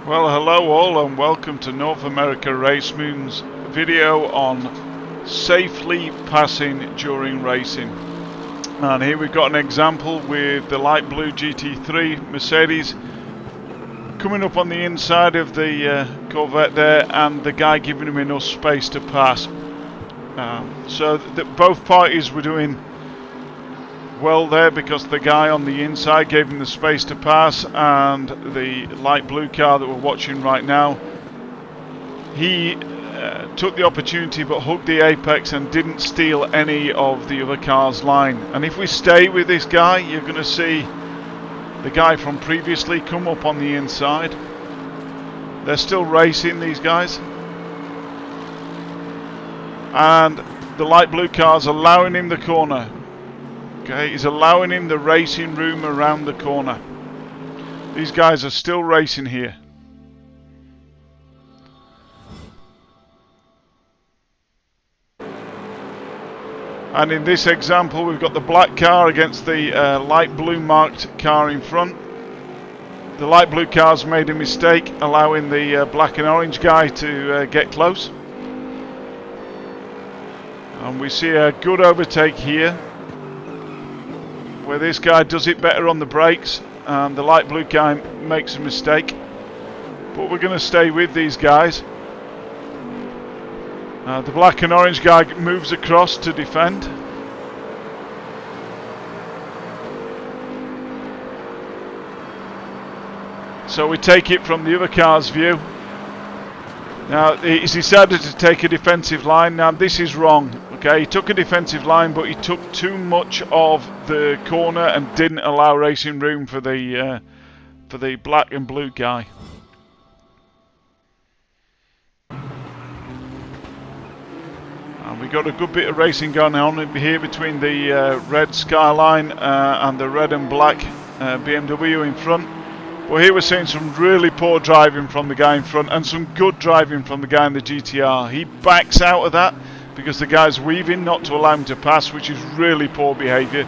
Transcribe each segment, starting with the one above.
Well, hello all and welcome to North America Race Moon's video on safely passing during racing. And here we've got an example with the light blue GT3 Mercedes coming up on the inside of the Corvette there, and the guy giving him enough space to pass. So that both parties were doing well there because the guy on the inside gave him the space to pass, and the light blue car that we're watching right now, he took the opportunity but hugged the apex and didn't steal any of the other car's line. And if we stay with this guy, you're going to see the guy from previously come up on the inside. They're still racing, these guys, and the light blue car's allowing him the corner. Okay, he's allowing him the racing room around the corner. These guys are still racing here. And in this example, we've got the black car against the light blue marked car in front. The light blue car's made a mistake, allowing the black and orange guy to get close. And we see a good overtake here, where this guy does it better on the brakes and the light blue guy makes a mistake. But we're going to stay with these guys. The black and orange guy moves across to defend. So we take it from the other car's view. Now he's decided to take a defensive line. Now this is wrong. Okay, he took a defensive line, but he took too much of the corner and didn't allow racing room for the black and blue guy. And we got a good bit of racing going on here between the red Skyline and the red and black BMW in front. Well, here we're seeing some really poor driving from the guy in front and some good driving from the guy in the GTR. He backs out of that because the guy's weaving not to allow him to pass, which is really poor behaviour.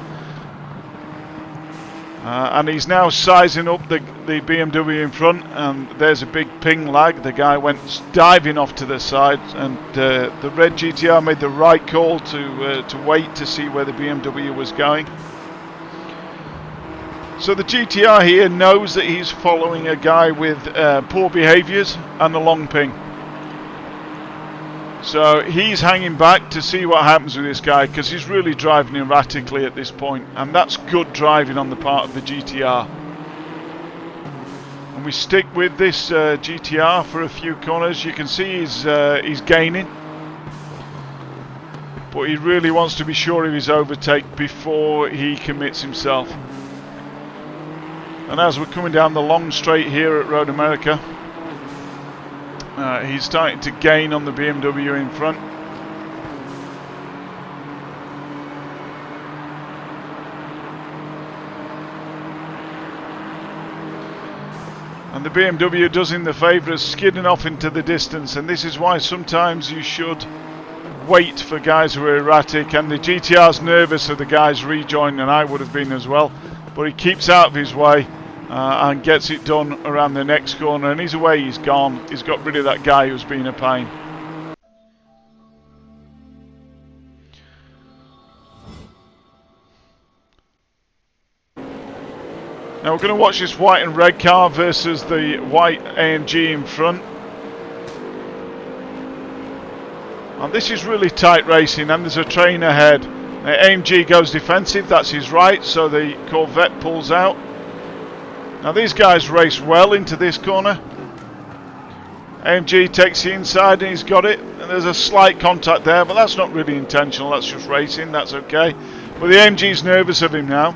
And he's now sizing up the BMW in front, and there's a big ping lag. The guy went diving off to the side, and the red GTR made the right call to wait to see where the BMW was going. So the GTR here knows that he's following a guy with poor behaviours and a long ping. So he's hanging back to see what happens with this guy, because he's really driving erratically at this point, and that's good driving on the part of the GTR. And we stick with this GTR for a few corners. You can see he's gaining, but he really wants to be sure of his overtake before he commits himself. And as we're coming down the long straight here at Road America, he's starting to gain on the BMW in front. And the BMW does him the favour of skidding off into the distance, and this is why sometimes you should wait for guys who are erratic. And the GTR's nervous of the guys rejoining, and I would have been as well, but he keeps out of his way and gets it done around the next corner, and he's away, he's gone. He's got rid of that guy who's been a pain. Now we're going to watch this white and red car versus the white AMG in front. And this is really tight racing, and there's a train ahead. AMG goes defensive, that's his right, so the Corvette pulls out. Now these guys race well into this corner. AMG takes the inside and he's got it. And there's a slight contact there, but that's not really intentional, that's just racing, that's okay. But the AMG's nervous of him now,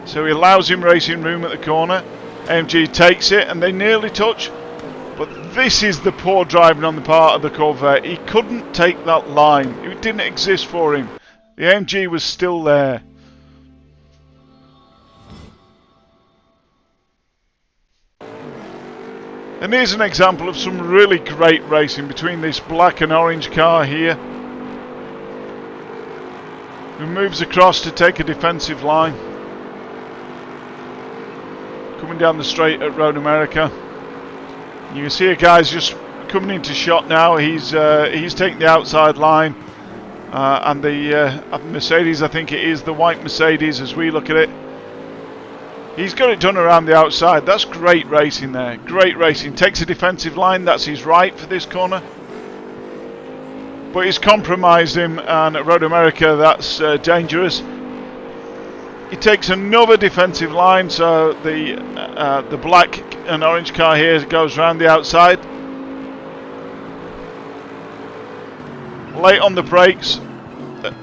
so he allows him racing room at the corner. AMG takes it and they nearly touch. But this is the poor driving on the part of the Corvette. He couldn't take that line, it didn't exist for him. The AMG was still there. And here's an example of some really great racing between this black and orange car here, who moves across to take a defensive line. Coming down the straight at Road America. You can see a guy's just coming into shot now. He's taking the outside line, and the Mercedes, I think it is the white Mercedes as we look at it. He's got it done around the outside. That's great racing there. Great racing. Takes a defensive line. That's his right for this corner. But he's compromised him, and at Road America, that's dangerous. He takes another defensive line, so the black and orange car here goes around the outside. Late on the brakes.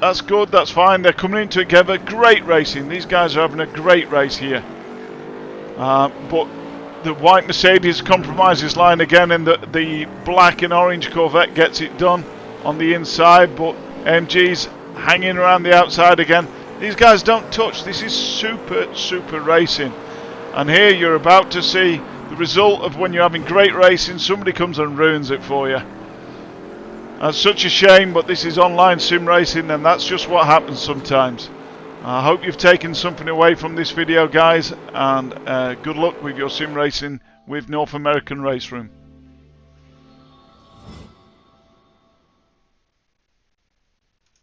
That's good. That's fine. They're coming in together. Great racing. These guys are having a great race here. But the white Mercedes compromises line again, and the black and orange Corvette gets it done on the inside, but MG's hanging around the outside again. These guys don't touch. This is super racing. And here you're about to see the result of when you're having great racing, somebody comes and ruins it for you. That's such a shame, but this is online sim racing, and that's just what happens sometimes. I hope you've taken something away from this video, guys, and good luck with your sim racing with North American Race Room.